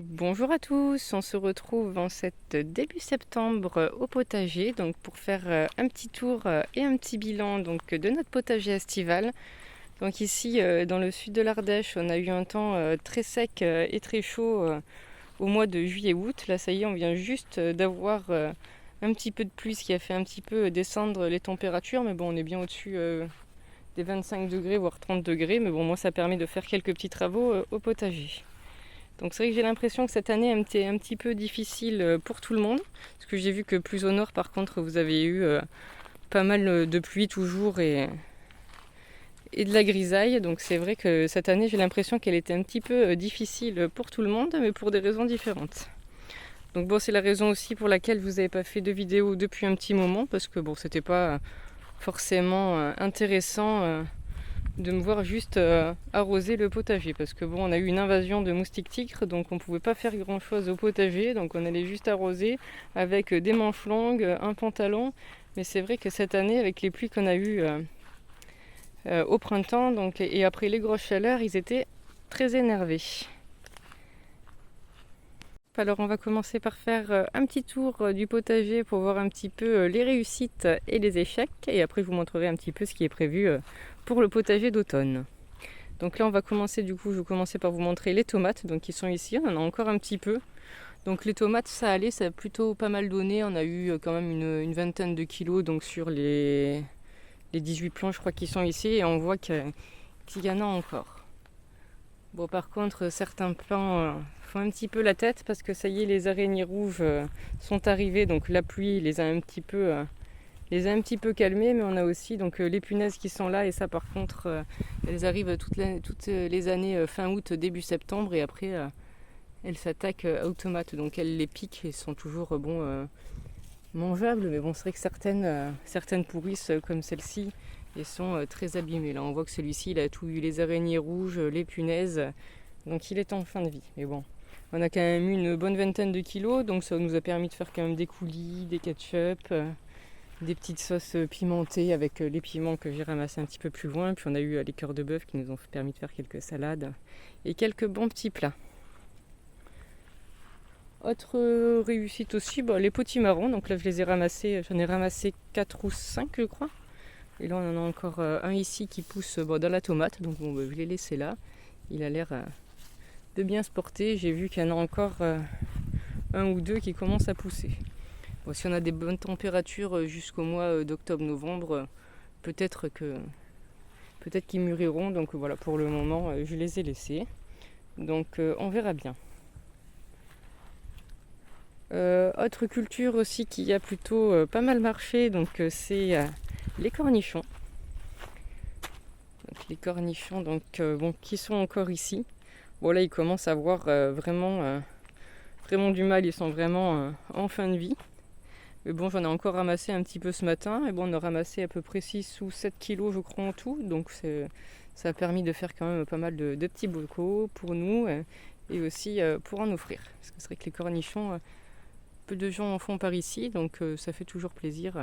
Bonjour à tous, on se retrouve en cette début septembre au potager donc pour faire un petit tour et un petit bilan donc de notre potager estival. Donc ici dans le sud de l'Ardèche, on a eu un temps très sec et très chaud au mois de juillet-août. Là ça y est, on vient juste d'avoir un petit peu de pluie, ce qui a fait un petit peu descendre les températures, mais bon, on est bien au-dessus des 25 degrés voire 30 degrés, mais bon, moi ça permet de faire quelques petits travaux au potager. Donc c'est vrai que j'ai l'impression que cette année était un petit peu difficile pour tout le monde. Parce que j'ai vu que plus au nord, par contre, vous avez eu pas mal de pluie toujours et de la grisaille. Donc c'est vrai que cette année, j'ai l'impression qu'elle était un petit peu difficile pour tout le monde, mais pour des raisons différentes. Donc bon, c'est la raison aussi pour laquelle vous n'avez pas fait de vidéo depuis un petit moment. Parce que bon, c'était pas forcément intéressant de me voir juste arroser le potager, parce que bon, on a eu une invasion de moustiques tigres, donc on pouvait pas faire grand chose au potager, donc on allait juste arroser avec des manches longues, un pantalon. Mais c'est vrai que cette année, avec les pluies qu'on a eues au printemps donc, et après les grosses chaleurs, ils étaient très énervés. Alors on va commencer par faire un petit tour du potager pour voir un petit peu les réussites et les échecs, et après je vous montrerai un petit peu ce qui est prévu pour le potager d'automne. Donc là on va commencer, du coup je vais commencer par vous montrer les tomates donc qui sont ici, on en a encore un petit peu. Donc les tomates ça allait, ça a plutôt pas mal donné, on a eu quand même une vingtaine de kilos donc sur les 18 plants je crois qui sont ici, et on voit qu'il y en a encore. Bon, par contre, certains plants font un petit peu la tête parce que ça y est, les araignées rouges sont arrivées, donc la pluie les a un petit peu calmées, mais on a aussi donc les punaises qui sont là, et ça par contre, elles arrivent toutes les années fin août, début septembre, et après elles s'attaquent aux tomates, donc elles les piquent et sont toujours mangeables, mais bon, c'est vrai que certaines pourrissent comme celle-ci et sont très abîmées. Là on voit que celui-ci il a tout eu, les araignées rouges, les punaises, donc il est en fin de vie. Mais bon, on a quand même eu une bonne vingtaine de kilos, donc ça nous a permis de faire quand même des coulis, des ketchup, des petites sauces pimentées avec les piments que j'ai ramassés un petit peu plus loin. Puis on a eu les cœurs de bœuf qui nous ont permis de faire quelques salades et quelques bons petits plats. Autre réussite aussi, les potimarrons. Donc là je les ai ramassés, j'en ai ramassé 4 ou 5 je crois. Et là on en a encore un ici qui pousse dans la tomate, donc bon, je l'ai laissé là. Il a l'air de bien se porter. J'ai vu qu'il y en a encore un ou deux qui commencent à pousser. Bon, si on a des bonnes températures jusqu'au mois d'octobre-novembre, peut-être qu'ils mûriront. Donc voilà, pour le moment je les ai laissés. Donc on verra bien. Autre culture aussi qui a plutôt pas mal marché, donc c'est les cornichons. Donc, les cornichons qui sont encore ici. Bon là ils commencent à avoir vraiment du mal, ils sont vraiment en fin de vie. Mais bon, j'en ai encore ramassé un petit peu ce matin, et bon on a ramassé à peu près 6 ou 7 kilos je crois en tout, donc ça a permis de faire quand même pas mal de petits bocaux pour nous et aussi pour en offrir. Parce que c'est vrai que les cornichons, peu de gens en font par ici, donc ça fait toujours plaisir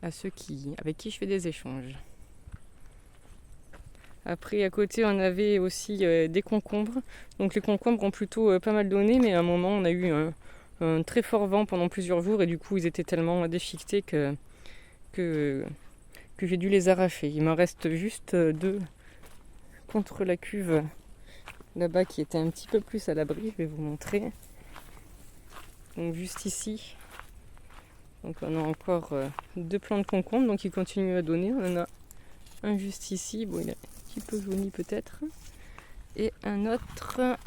à ceux avec qui je fais des échanges. Après à côté on avait aussi des concombres. Donc les concombres ont plutôt pas mal donné, mais à un moment on a eu un très fort vent pendant plusieurs jours, et du coup ils étaient tellement déchiquetés que j'ai dû les arracher. Il m'en reste juste 2 contre la cuve là-bas qui était un petit peu plus à l'abri, je vais vous montrer. Donc juste ici, donc on a encore 2 plants de concombre, donc ils continuent à donner. On en a un juste ici, bon il est un petit peu jauni peut-être, et un autre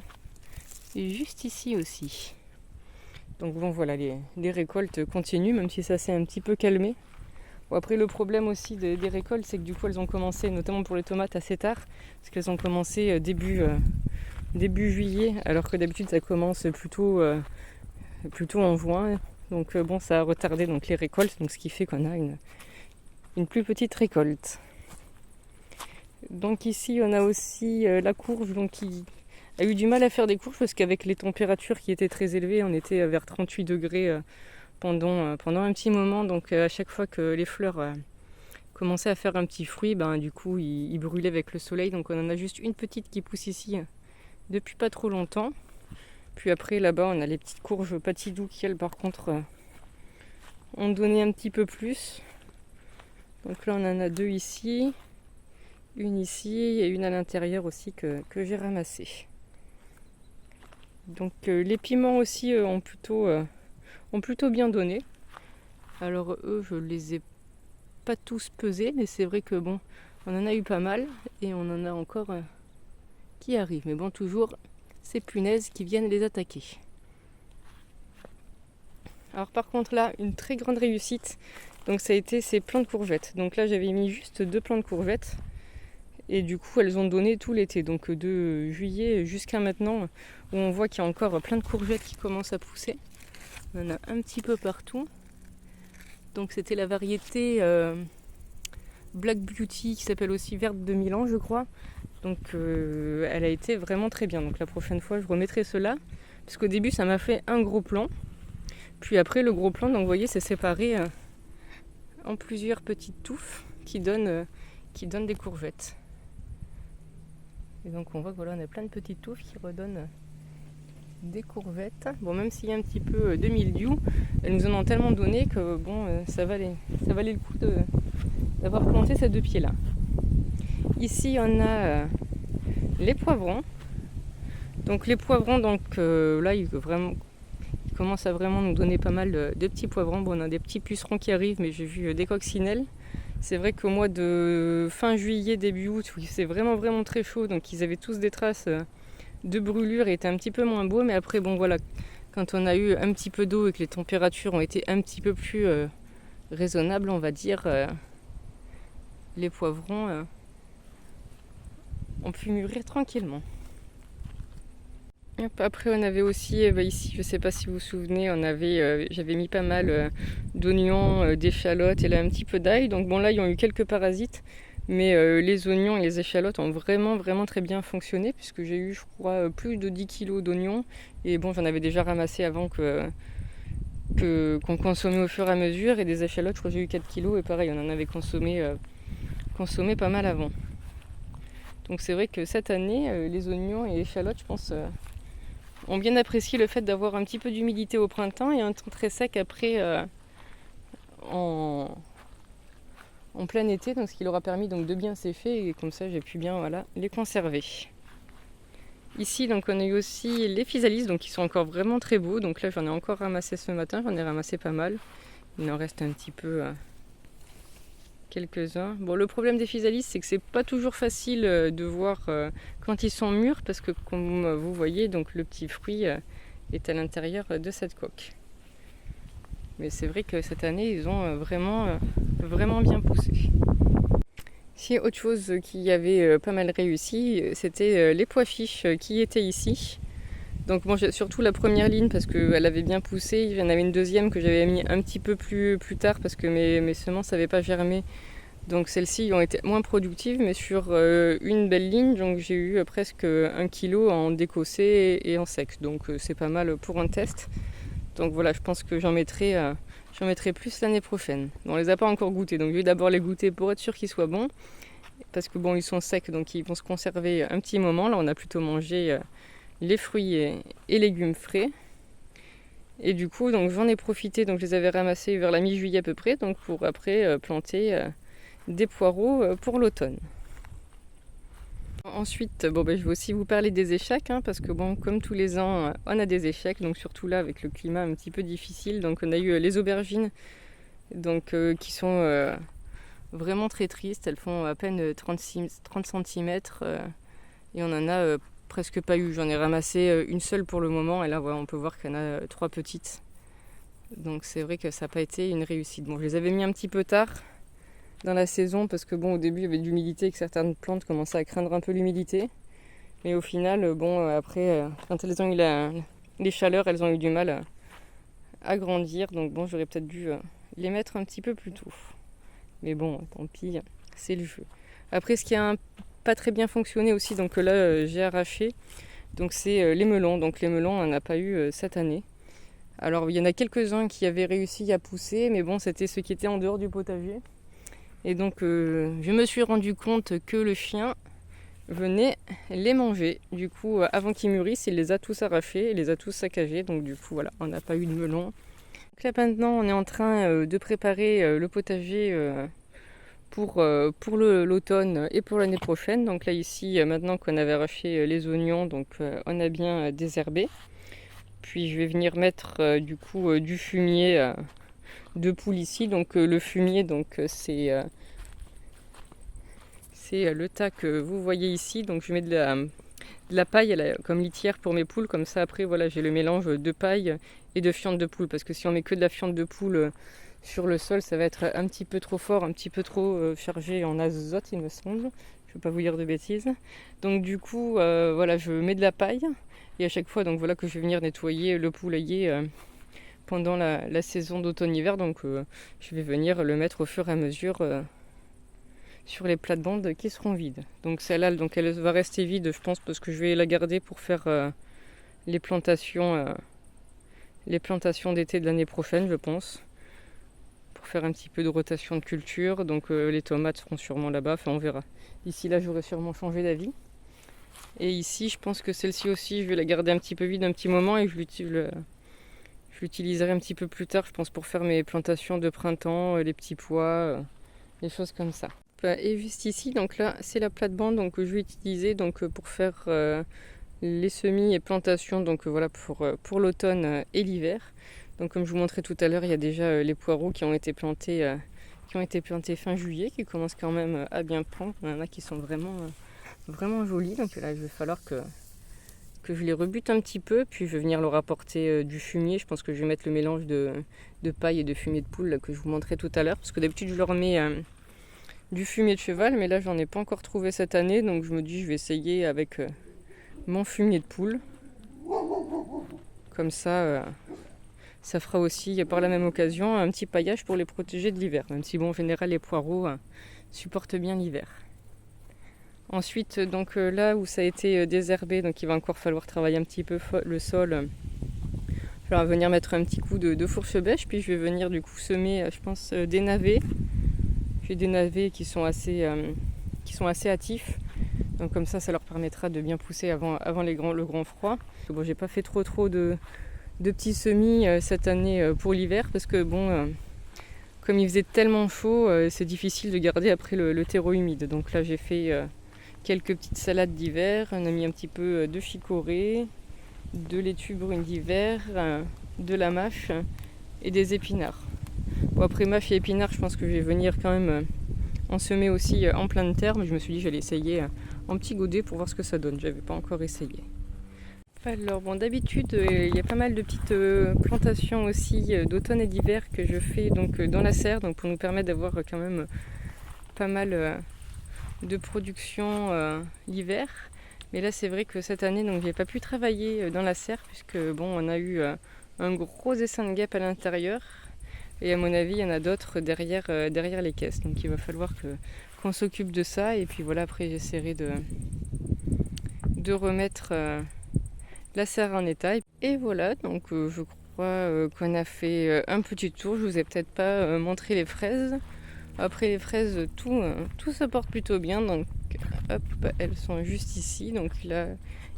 juste ici aussi. Donc bon voilà, les récoltes continuent, même si ça s'est un petit peu calmé. Bon, après le problème aussi des récoltes, c'est que du coup elles ont commencé, notamment pour les tomates, assez tard, parce qu'elles ont commencé début juillet, alors que d'habitude ça commence plutôt en juin. Donc bon, ça a retardé donc les récoltes, donc ce qui fait qu'on a une plus petite récolte. Donc ici on a aussi la courge, donc qui a eu du mal à faire des courges parce qu'avec les températures qui étaient très élevées, on était vers 38 degrés pendant un petit moment. Donc à chaque fois que les fleurs commençaient à faire un petit fruit, du coup ils brûlaient avec le soleil. Donc on en a juste une petite qui pousse ici, depuis pas trop longtemps. Puis après là-bas on a les petites courges patidou qui elles par contre ont donné un petit peu plus. Donc là on en a 2 ici, une ici et une à l'intérieur aussi que j'ai ramassée. Donc les piments aussi ont plutôt bien donné. Alors eux je les ai pas tous pesés, mais c'est vrai que bon, on en a eu pas mal et on en a encore qui arrivent. Mais bon, toujours ces punaises qui viennent les attaquer. Alors par contre là, une très grande réussite, donc ça a été ces plants de courgettes. Donc là j'avais mis juste 2 plants de courgettes et du coup elles ont donné tout l'été, donc de juillet jusqu'à maintenant, où on voit qu'il y a encore plein de courgettes qui commencent à pousser. On en a un petit peu partout. Donc c'était la variété Black Beauty qui s'appelle aussi Verte de Milan je crois. Donc elle a été vraiment très bien. Donc la prochaine fois je remettrai cela. Parce qu'au début ça m'a fait un gros plant. Puis après le gros plant, donc vous voyez c'est séparé en plusieurs petites touffes qui donnent des courgettes. Et donc on voit que voilà, on a plein de petites touffes qui redonnent des courgettes. Bon, même s'il y a un petit peu de mildiou, elles nous en ont tellement donné que bon, ça valait le coup d'avoir planté ces 2 pieds là. Ici on a les poivrons. Donc les poivrons, donc là ils commencent à vraiment nous donner pas mal de petits poivrons. Bon, on a des petits pucerons qui arrivent, mais j'ai vu des coccinelles. C'est vrai qu'au mois de fin juillet, début août, où c'est vraiment très chaud, donc ils avaient tous des traces de brûlure et étaient un petit peu moins beaux. Mais après bon voilà, quand on a eu un petit peu d'eau et que les températures ont été un petit peu plus raisonnables, on va dire, les poivrons ont pu mûrir tranquillement. Après on avait aussi ici, je sais pas si vous vous souvenez, j'avais mis pas mal d'oignons, d'échalotes et là un petit peu d'ail. Donc bon là ils ont eu quelques parasites, mais les oignons et les échalotes ont vraiment très bien fonctionné, puisque j'ai eu je crois plus de 10 kg d'oignons. Et bon, j'en avais déjà ramassé avant qu'on consommait au fur et à mesure, et des échalotes je crois que j'ai eu 4 kg et pareil on en avait consommé pas mal avant. Donc c'est vrai que cette année les oignons et les échalotes je pense ont bien apprécié le fait d'avoir un petit peu d'humidité au printemps et un temps très sec après en plein été, donc ce qui leur a permis donc de bien sécher, et comme ça j'ai pu bien les conserver. Ici donc on a eu aussi les physalis, donc qui sont encore vraiment très beaux. Donc là j'en ai encore ramassé ce matin, j'en ai ramassé pas mal. Il en reste un petit peu quelques-uns. Bon, le problème des physalis, c'est que c'est pas toujours facile de voir quand ils sont mûrs, parce que comme vous voyez, donc le petit fruit est à l'intérieur de cette coque. Mais c'est vrai que cette année, ils ont vraiment bien poussé. Si autre chose qui avait pas mal réussi, c'était les pois chiches qui étaient ici. Donc bon, surtout la première ligne parce qu'elle avait bien poussé. Il y en avait une deuxième que j'avais mis un petit peu plus tard parce que mes semences n'avaient pas germé. Donc celles-ci ont été moins productives, mais sur une belle ligne, donc j'ai eu presque 1 kg en décossé et en sec. Donc c'est pas mal pour un test. Donc voilà, je pense que j'en mettrai plus l'année prochaine. On les a pas encore goûtés, donc je vais d'abord les goûter pour être sûr qu'ils soient bons. Parce que bon, ils sont secs, donc ils vont se conserver un petit moment. Là, on a plutôt mangé les fruits et légumes frais. Et du coup, donc j'en ai profité, donc je les avais ramassés vers la mi-juillet à peu près, donc pour après planter des poireaux pour l'automne. Ensuite, je vais aussi vous parler des échecs, parce que bon, comme tous les ans, on a des échecs, donc surtout là avec le climat un petit peu difficile. Donc on a eu les aubergines, donc qui sont vraiment très tristes. Elles font à peine 30 cm et on en a presque pas eu. J'en ai ramassé une seule pour le moment, et là on peut voir qu'il y en a 3 petites. Donc c'est vrai que ça n'a pas été une réussite. Bon, je les avais mis un petit peu tard dans la saison parce que bon, au début il y avait de l'humidité et que certaines plantes commençaient à craindre un peu l'humidité. Mais au final, après, quand elles ont eu les chaleurs, elles ont eu du mal à grandir. Donc bon, j'aurais peut-être dû les mettre un petit peu plus tôt. Mais bon, tant pis, c'est le jeu. Après, ce qui a pas très bien fonctionné aussi, donc là j'ai arraché, donc c'est les melons. Donc les melons, on n'en a pas eu cette année. Alors il y en a quelques-uns qui avaient réussi à pousser, mais bon, c'était ceux qui étaient en dehors du potager. Et donc je me suis rendu compte que le chien venait les manger. Du coup, avant qu'ils mûrissent, il les a tous arrachés, il les a tous saccagés. Donc du coup, voilà, on n'a pas eu de melon. Donc là maintenant, on est en train de préparer le potager pour l'automne et pour l'année prochaine. Donc là ici, maintenant qu'on avait arraché les oignons, donc on a bien désherbé. Puis je vais venir mettre du coup du fumier de poule ici. Donc le fumier, donc c'est le tas que vous voyez ici. Donc je mets de la paille comme litière pour mes poules. Comme ça après voilà, j'ai le mélange de paille et de fiente de poule. Parce que si on met que de la fiente de poule sur le sol, ça va être un petit peu trop fort, un petit peu trop chargé en azote, il me semble. Je ne vais pas vous dire de bêtises. Donc du coup, voilà, je mets de la paille. Et à chaque fois, donc voilà, que je vais venir nettoyer le poulailler pendant la saison d'automne-hiver. Donc je vais venir le mettre au fur et à mesure sur les plates-bandes qui seront vides. Donc celle-là, donc elle va rester vide, je pense, parce que je vais la garder pour faire les plantations d'été de l'année prochaine, je pense. Pour faire un petit peu de rotation de culture. Donc les tomates seront sûrement là-bas, enfin on verra. Ici là j'aurais sûrement changé d'avis. Et ici je pense que celle-ci aussi je vais la garder un petit peu vide un petit moment et je l'utiliserai un petit peu plus tard, je pense, pour faire mes plantations de printemps, les petits pois, les choses comme ça. Et juste ici, donc là c'est la plate-bande donc, que je vais utiliser donc, pour faire les semis et plantations donc, voilà, pour l'automne et l'hiver. Donc comme je vous montrais tout à l'heure, il y a déjà les poireaux qui ont été plantés fin juillet, qui commencent quand même à bien prendre. Il y en a qui sont vraiment jolis. Donc là, il va falloir que je les rebute un petit peu, puis je vais venir leur apporter du fumier. Je pense que je vais mettre le mélange de paille et de fumier de poule là, que je vous montrais tout à l'heure, parce que d'habitude je leur mets du fumier de cheval, mais là j'en ai pas encore trouvé cette année, donc je me dis je vais essayer avec mon fumier de poule. Comme ça... ça fera aussi, par la même occasion, un petit paillage pour les protéger de l'hiver. Même si, bon, en général, les poireaux supportent bien l'hiver. Ensuite, donc là où ça a été désherbé, donc il va encore falloir travailler un petit peu le sol. Je vais venir mettre un petit coup de fourche-bêche, puis je vais venir du coup semer, je pense, des navets. J'ai des navets qui sont assez hâtifs. Donc comme ça leur permettra de bien pousser avant le grand froid. Bon, j'ai pas fait trop de petits semis cette année pour l'hiver parce que bon, comme il faisait tellement chaud, c'est difficile de garder après le terreau humide. Donc là j'ai fait quelques petites salades d'hiver, on a mis un petit peu de chicorée, de laitue brune d'hiver, de la mâche et des épinards. Bon, après mâche et épinards, je pense que je vais venir quand même en semer aussi en pleine terre, mais je me suis dit que j'allais essayer en petit godet pour voir ce que ça donne. J'avais pas encore essayé. Alors bon, d'habitude il y a pas mal de petites plantations aussi d'automne et d'hiver que je fais donc dans la serre, donc pour nous permettre d'avoir quand même pas mal de production l'hiver. Mais là c'est vrai que cette année donc j'ai pas pu travailler dans la serre puisque bon on a eu un gros essaim de guêpes à l'intérieur et à mon avis il y en a d'autres derrière les caisses. Donc il va falloir qu'on s'occupe de ça et puis voilà, après j'essaierai de remettre la serre en état. Et voilà, donc je crois qu'on a fait un petit tour. Je vous ai peut-être pas montré les fraises. Après les fraises, tout se porte plutôt bien. Donc hop, elles sont juste ici. Donc là,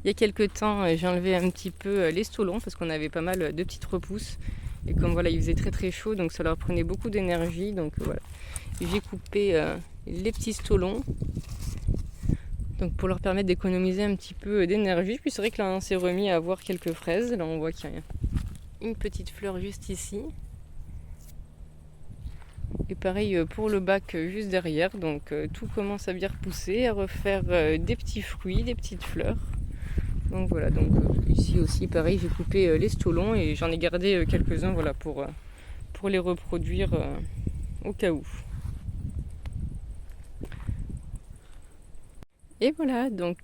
il y a quelques temps, j'ai enlevé un petit peu les stolons parce qu'on avait pas mal de petites repousses. Et comme voilà, il faisait très chaud, donc ça leur prenait beaucoup d'énergie. Donc voilà, j'ai coupé les petits stolons. Donc pour leur permettre d'économiser un petit peu d'énergie. Puis c'est vrai que là on s'est remis à avoir quelques fraises. Là on voit qu'il y a une petite fleur juste ici. Et pareil pour le bac juste derrière. Donc tout commence à bien repousser, à refaire des petits fruits, des petites fleurs. Donc voilà, donc ici aussi pareil, j'ai coupé les stolons et j'en ai gardé quelques-uns voilà, pour les reproduire au cas où. Et voilà, donc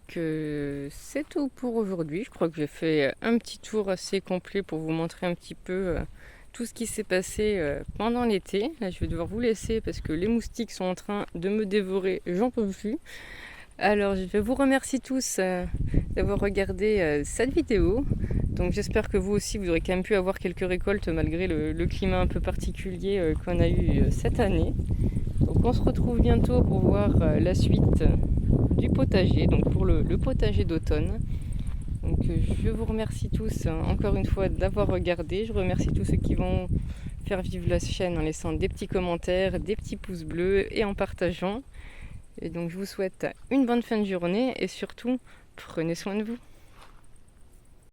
c'est tout pour aujourd'hui. Je crois que j'ai fait un petit tour assez complet pour vous montrer un petit peu tout ce qui s'est passé pendant l'été. Là, je vais devoir vous laisser parce que les moustiques sont en train de me dévorer, j'en peux plus. Alors, je vous remercie tous d'avoir regardé cette vidéo. Donc j'espère que vous aussi, vous aurez quand même pu avoir quelques récoltes malgré le climat un peu particulier qu'on a eu cette année. Donc on se retrouve bientôt pour voir la suite du potager, donc pour le potager d'automne. Donc je vous remercie tous encore une fois d'avoir regardé. Je remercie tous ceux qui vont faire vivre la chaîne en laissant des petits commentaires, des petits pouces bleus et en partageant. Et donc je vous souhaite une bonne fin de journée et surtout prenez soin de vous.